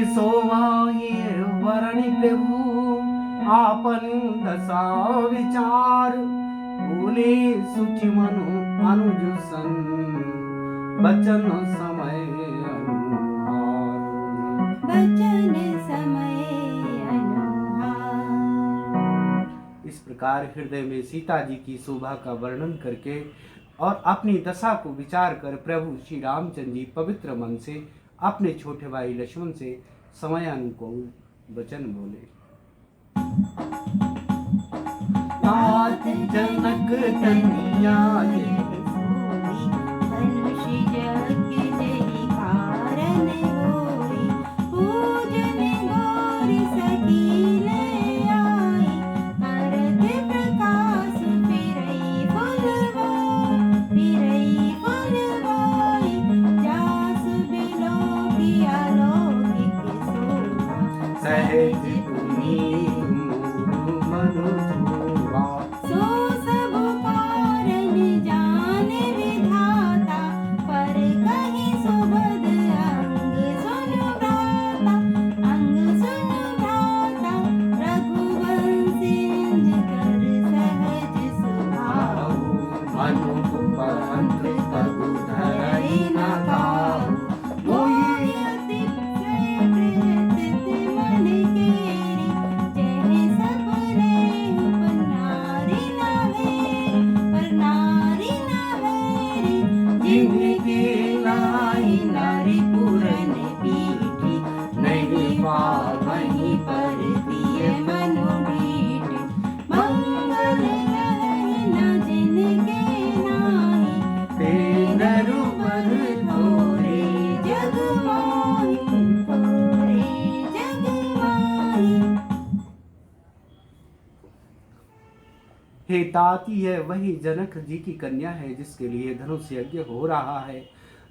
सोवाये वरनि प्रभु आपन दशा विचार बोले सुचि मनु अनुज सन बचन समय अनुहार बचन समय अनुहार। इस प्रकार हृदय में सीता जी की शोभा का वर्णन करके और अपनी दशा को विचार कर प्रभु श्री रामचंद्र जी पवित्र मन से अपने छोटे भाई लक्ष्मण से समय अनुकूल वचन बोले। तात जनक तनिया सहज पुनीत मनु धोवा सो सब कारण जाने विधाता पर कहीं सुबद अंग सुन भ्राता रघुवंशी कर सहज स्वभाव मनु पंथ तगु धरई न गाऊ हे ताती है वही जनक जी की कन्या है जिसके लिए धनुष यज्ञ हो रहा है।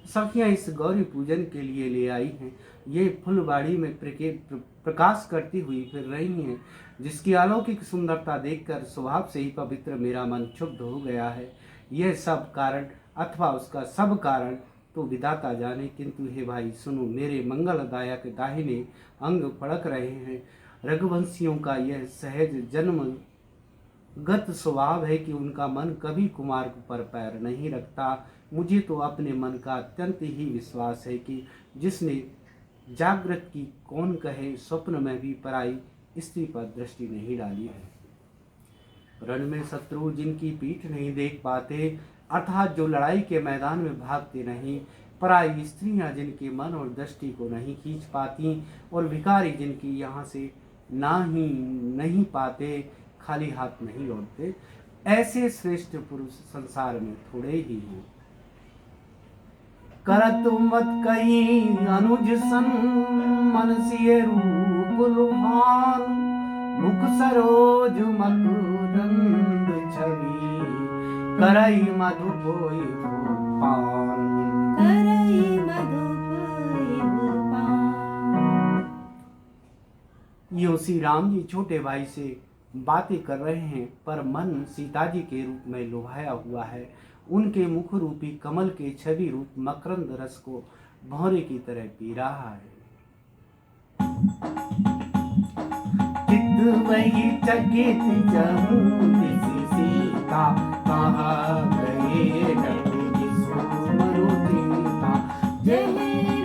सखियां इस गौरी पूजन के लिए ले आई हैं। ये फुलबाड़ी में प्रकाश करती हुई फिर रही हैं, जिसकी अलौकिक सुंदरता देखकर स्वभाव से ही पवित्र मेरा मन क्षुब्ध हो गया है। यह सब कारण अथवा उसका सब कारण तो विधाता जाने, किंतु हे भाई सुनो, मेरे मंगलदायक दाहिने अंग फड़क रहे हैं। रघुवंशियों का यह सहज जन्म गत स्वभाव है कि उनका मन कभी कुमार पर पैर नहीं रखता। मुझे तो अपने मन का अत्यंत ही विश्वास है कि जिसने जागृत की कौन कहे स्वप्न में भी पराई स्त्री पर दृष्टि नहीं डाली है। रण में शत्रु जिनकी पीठ नहीं देख पाते, अर्थात जो लड़ाई के मैदान में भागते नहीं, पराई स्त्रियां जिनके मन और दृष्टि को नहीं खींच पाती, और भिखारी जिनकी यहाँ से ना ही नहीं पाते, खाली हाथ नहीं लौटते, ऐसे श्रेष्ठ पुरुष संसार में थोड़े ही हैं। करत मत कही अनुज सन मन सिय रूप लुभान, मुख सरोज मकरंद छवि करई मधुपोई पान। करई मधुपोई पान। यो श्री राम जी छोटे भाई से बातें कर रहे हैं, पर मन सीता जी के रूप में लुभाया हुआ है। उनके मुख रूपी कमल के छवि रूप मकरंद रस को भौरे की तरह पी रहा है। चित्त वही चकित जहूं सीता, कहाँ गए रघुजी सुमरु चिंता। जय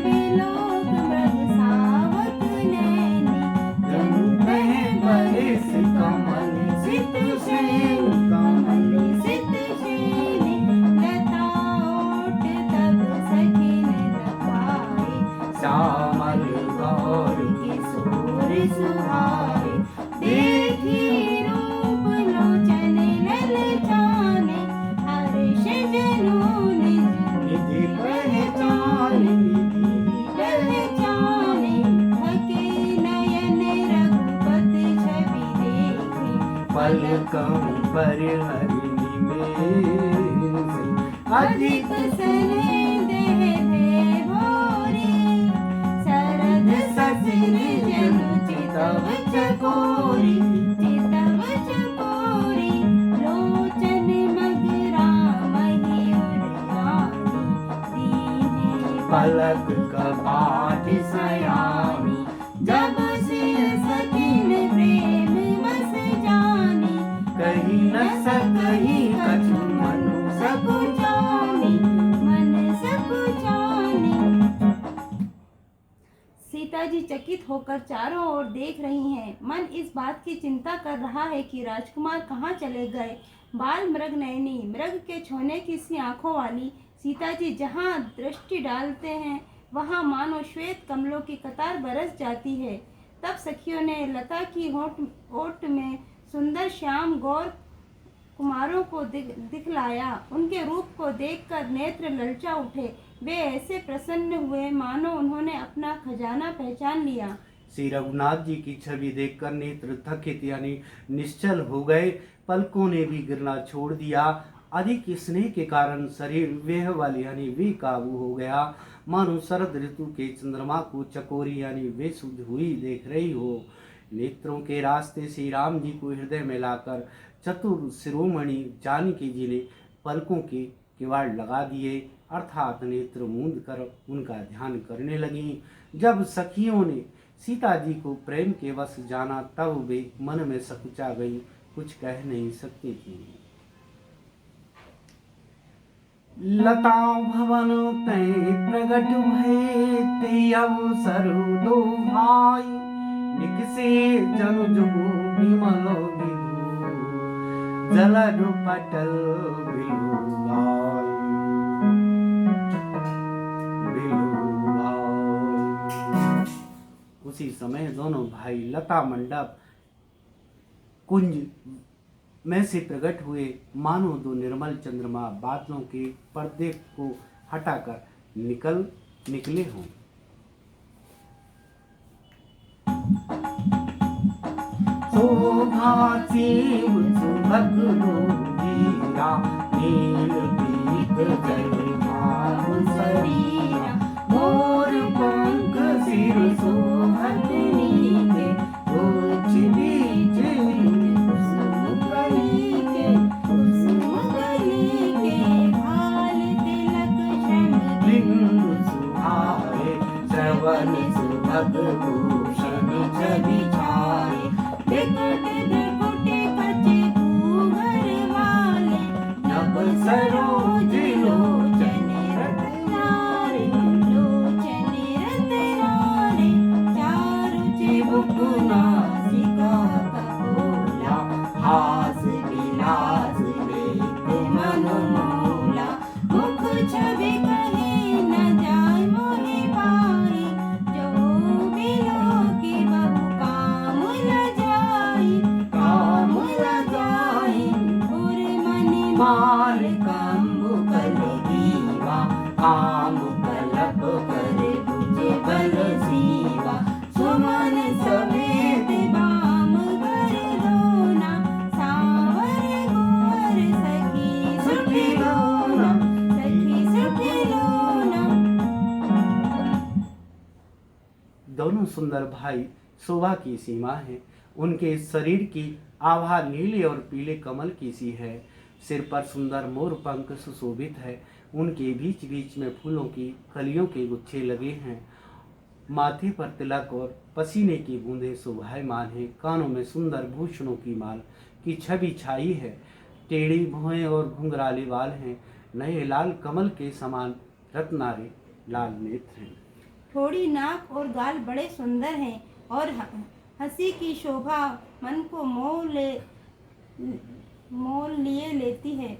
बिलोक मृग सावक नैनी, जनु कहे बरिस कमल सित सेन, कमल सित सेनी, लता ओट तब सखिन लखाए, श्यामल गौर किशोर सुहाए। देखी रूप लोचन ललचाने, हर्ष जनून निधि पहचानी। पहचाने। थके नयन रघुपत छवि देखे, पलकं पर हरिणि में अधिक स्नेह थे भोरे, शरद ससिर जनु चितव चकोरी, चितव चकोरी। लोचन मगरा मयूर गानी, दीने पलक कपाट सयानी। जी चकित होकर चारों ओर देख रही हैं। मन इस बात की चिंता कर रहा है कि राजकुमार कहाँ चले गए। बाल मृग नयनी, मृग के छोने की सी आंखों वाली सीता जी जहाँ दृष्टि डालते हैं वहाँ मानो श्वेत कमलों की कतार बरस जाती है। तब सखियों ने लता की ओट में सुंदर श्याम गौर कुमारों को दिखलाया। उनके रूप को देखकर नेत्र ललचा उठे। वे ऐसे प्रसन्न हुए मानो उन्होंने अपना खजाना पहचान लिया। श्री रघुनाथ जी की छवि देखकर नेत्र थकित यानी निश्चल हो गए। पलकों ने भी गिरना छोड़ दिया। अधिक स्नेह के कारण शरीर वेह वाली यानी बेकाबू हो गया। मानो शरद ऋतु के चंद्रमा को चकोरी यानी बेसुध हुई देख रही हो। नेत्रों के रास्ते श्री राम जी को हृदय में लाकर चतुर शिरोमणि जानकी जी ने पलकों के किवाड़ लगा दिए, अर्थात नेत्र मूंद कर उनका ध्यान करने लगी। जब सखियों ने सीता जी को प्रेम के वश जाना तब वे मन में सकुचा गई, कुछ कह नहीं सकती थी। लता भवन तय प्रगट भये ते अवसर दो भाई, निकसे जनु जुगु विमल विधु जलद पटल बिलुगाई। उसी समय दोनों भाई लता मंडप कुंज में से प्रकट हुए, मानो दो निर्मल चंद्रमा बादलों के पर्दे को हटाकर निकले हों। शोभा शिव सुभग वीरा, नील पीत जलभाव शरीरा, मोर पंख सिर शोभत नीके, उच्च बीच कुसुम कली के, भाल तिलक श्रम बिंदु सुहाए, श्रवण सुभग भूषण छवि छाए, बिकट बिकुट कचे घूंघर वाले, नभ सरोज लोचन रत्नारे, लोचन रत्नारे, चारु चिबुक नासिका कपोला, हास विलास वेग मनमोला, मुख छवि कहे न जाय मोहि पाई, जो बिलो की बहु काम लजाई, काम लजाई, उर मनि मार कंबु कल दीवा, आम कलप कर भुज बल सीवा, सुमन समेत बाम कर लोना, सावर गोर सखी सुठी लोना, सखी सुठी लोना। दोनों सुंदर भाई शोभा की सीमा है। उनके शरीर की आभा नीले और पीले कमल की सी है। सिर पर सुंदर मोर पंख सुशोभित है। उनके बीच बीच में फूलों की कलियों के गुच्छे लगे हैं। माथे पर तिलक और पसीने की बूंदें शोभायमान हैं। कानों में सुंदर भूषणों की माल की छवि छाई है। टेढ़ी भौहें और घुंघराले बाल हैं। नए लाल कमल के समान रत्नारे लाल नेत्र हैं। थोड़ी नाक और गाल बड़े सुंदर हैं और हंसी की शोभा मन को मोल लिए लेती है।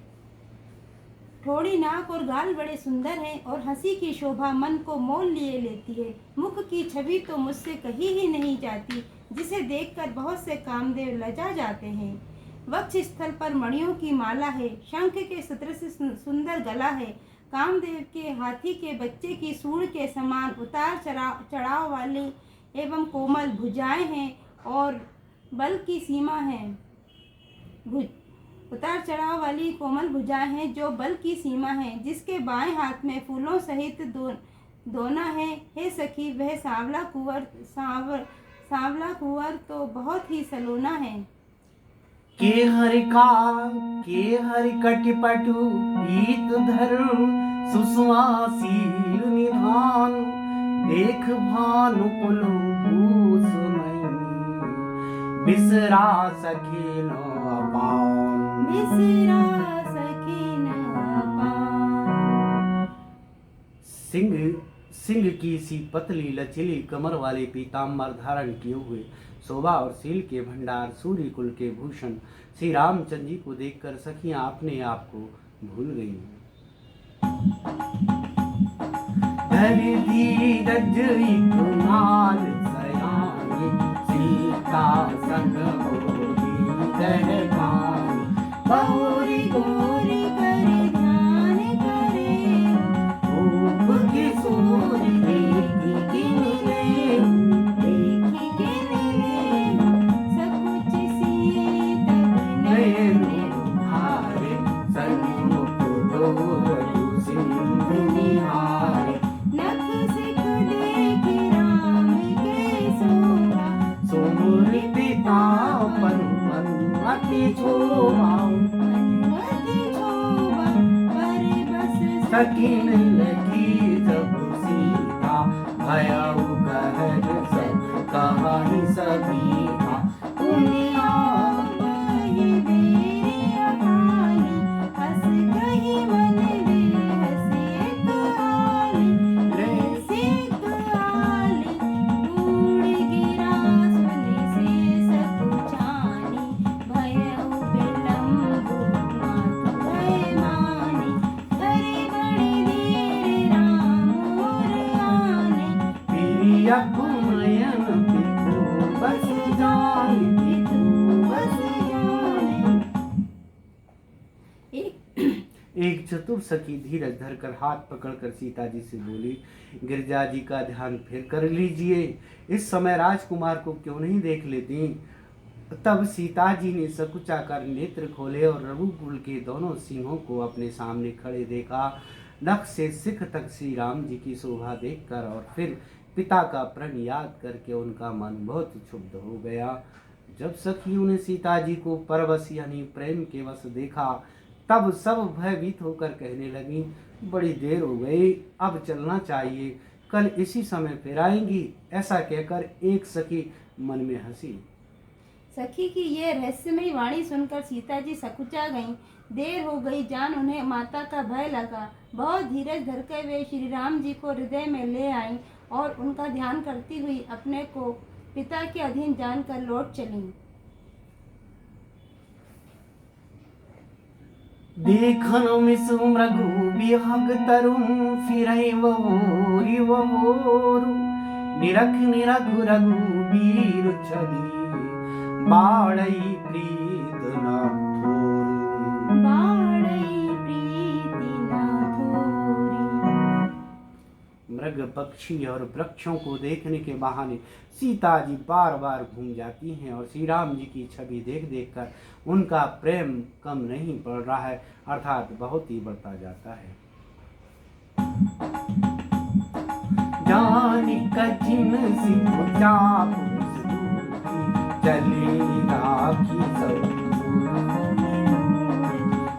थोड़ी नाक और गाल बड़े सुंदर हैं और हंसी की शोभा मन को मोल लिए लेती है। मुख की छवि तो मुझसे कही ही नहीं जाती, जिसे देखकर बहुत से कामदेव लजा जाते हैं। वक्ष स्थल पर मणियों की माला है। शंख के सदृश सुंदर गला है। कामदेव के हाथी के बच्चे की सूंड के समान उतार चढ़ाव वाली एवं कोमल भुजाएं हैं और बल की सीमा है। उतार चढ़ाव वाली कोमल भुजाएं हैं जो बल की सीमा है। जिसके बाएं हाथ में फूलों सहित दोना है। हे सखी, वह सांवला कुंवर तो बहुत ही सलोना है। के हरि कटिपटु पीत धरु, सुषमाशील निधान, देख भानु कुलु भूष नयनी, बिसरा सखी न अपान, बिसरा सखी न अपान। सिंह की सी पतली लचीली कमर वाले पीताम्बर धारण किए हुए, शोभा और शील के भंडार, सूर्य कुल के भूषण श्री रामचंद्र जी को देखकर सखियां अपने आप को भूल गई। धीरज कुमार सयानी, सीता संग बहुरी गोरी करे ध्यान करे, रूप की सूरी देखी किनले, देखी किनले, सकुच सी तब नयन हारे सन्मुख डोरु सिंधु निहारे, नख सिख देखी राम के शोभा, सुमुर पिता पनु पनु अति शोभा, अनुमति शोभा पर बस सकीन लगी जब सीता, भयउ कहर सब कहानी सभी था, दुनिया बही मेरी अकाली, हंस कही मन रे हंसे तो आली, से तो आली, टूट गिरा सुन से सकुचानी, भयउ विलंब मातु भय मानी, करे बड़ी देर राम और आने, प्रिय कुमयन पितु बस जाई, पितु बस जाने। एक चतुर सखी धीरज धरकर हाथ पकड़कर सीता जी से बोली, गिरजा जी का ध्यान फिर कर लीजिए, इस समय राजकुमार को क्यों नहीं देख लेती। तब सीता जी ने सकुचाकर नेत्र खोले और रघुकुल के दोनों सिंहों को अपने सामने खड़े देखा। नख से सिख तक श्री राम जी की शोभा देखकर और फिर पिता का प्रण याद करके उनका मन बहुत क्षुब्ध हो गया। जब सखियों ने सीता जी को परवश यानी प्रेम के वश देखा, तब सब भयभीत होकर कहने लगी, बड़ी देर हो गई, अब चलना चाहिए, कल इसी समय फिर आएंगी। ऐसा कहकर एक सखी मन में हंसी। सखी की ये रहस्यमयी वाणी सुनकर सीता जी सकुचा गईं। देर हो गई जान उन्हें माता का भय लगा। बहुत धीरज धरकर वे श्री राम जी को हृदय में ले आईं और उनका ध्यान करती हुई अपने को पिता के अधीन जानकर लौट चलीं। देखन मिसु मृगु बिहग तरुण फिरै वोरि वोरु, निरख निरघु रघुबीर छवि बाड़ै प्रीत न थोरु। बाड़ै प्रीति न थोरी। मृग पक्षी और वृक्षों को देखने के बहाने सीता जी बार बार घूम जाती हैं और श्री राम जी की छवि देख देख कर उनका प्रेम कम नहीं पड़ रहा है, अर्थात बहुत ही बढ़ता जाता है। जानी कठिन सिंधु चापू चली राखी सब,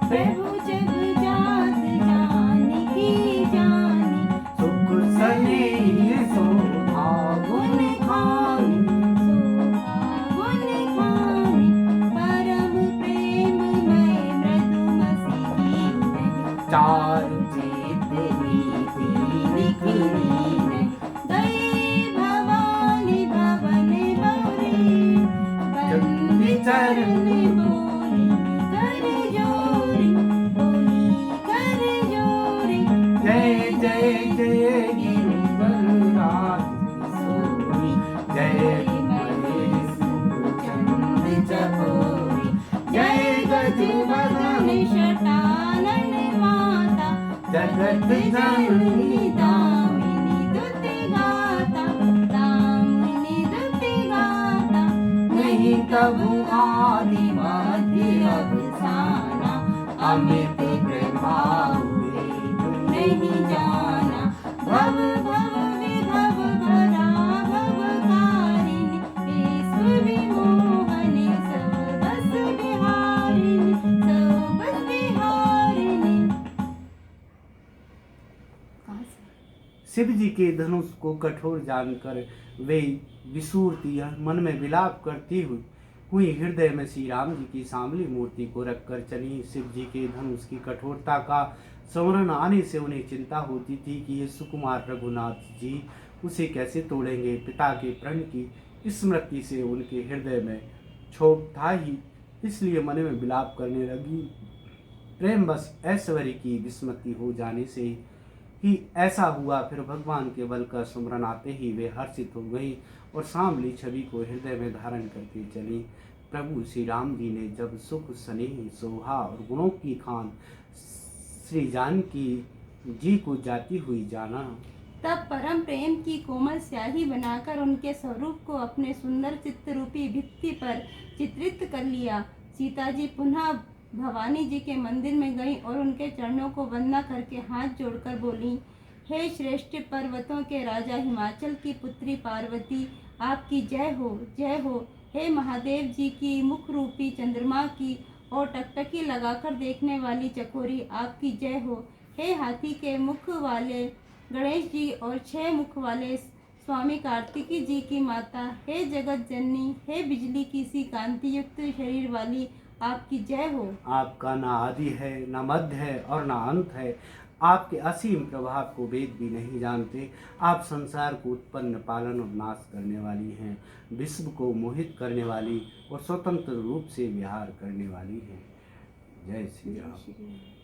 प्रभु जग जात जानकी जानी, सुख सने शोभा गुण खानी, शोभा गुण खानी, परम प्रेम मय मृदु मसीही नहीं, चारु चेत रीति निखिली नहीं, गई भवानी भवन बौरी, बंदी चरण बोली कर जोरी, बोली कर जोरी, जय जय जय गिरिवरराज किशोरी, जय महेश मुकुंद चकोरी, जय गजवदन शटानन माता, जगत जननी दामिनी दुति गाता, दामिनी दुति गाता, नहीं कभू आदि मध्य अवसाना, अमित कृपा हुए नहीं जाना, भव भव विभव भरा भवकारिणी, विश्व विमोहनी सब बस बिहारिणी, सब बस बिहारिणी। शिव जी के धनुष को कठोर जानकर वे विसूरती मन में विलाप करती हुई हृदय में श्री राम जी की सांवली मूर्ति को रखकर चली। शिव जी के धनुष की कठोरता का स्मरण आने से उन्हें चिंता होती थी कि ये सुकुमार रघुनाथ जी उसे कैसे तोड़ेंगे। पिता के प्रण की स्मृति से उनके हृदय में क्षोभ था ही, इसलिए मन में विलाप करने लगी। प्रेम बस ऐश्वर्य की विस्मृति हो जाने से ही ऐसा हुआ। फिर भगवान के बल का सुमरन आते ही वे हर्षित हो गई और सांवली छवि को हृदय में धारण करके चली। प्रभु श्री राम जी ने जब सुख स्नेह शोभा और गुणों की खान श्री जानकी जी को जाती हुई जाना, तब परम प्रेम की कोमल स्याही बनाकर उनके स्वरूप को अपने सुंदर चित्त रूपी भित्ति पर चित्रित कर लिया। सीता जी पुनः भवानी जी के मंदिर में गईं और उनके चरणों को वंदना करके हाथ जोड़कर बोली, हे श्रेष्ठ पर्वतों के राजा हिमाचल की पुत्री पार्वती, आपकी जय हो, जय हो। हे महादेव जी की मुख रूपी चंद्रमा की और टकटकी लगाकर देखने वाली चकोरी, आपकी जय हो। हे हाथी के मुख वाले गणेश जी और 6 मुख वाले स्वामी कार्तिकी जी की माता, हे जगत जननी, हे बिजली की सी कांति युक्त शरीर वाली, आपकी जय हो। आपका ना आदि है, ना मध्य है और ना अंत है। आपके असीम प्रभाव को वेद भी नहीं जानते। आप संसार को उत्पन्न, पालन और नाश करने वाली हैं, विश्व को मोहित करने वाली और स्वतंत्र रूप से विहार करने वाली हैं। जय श्री राम।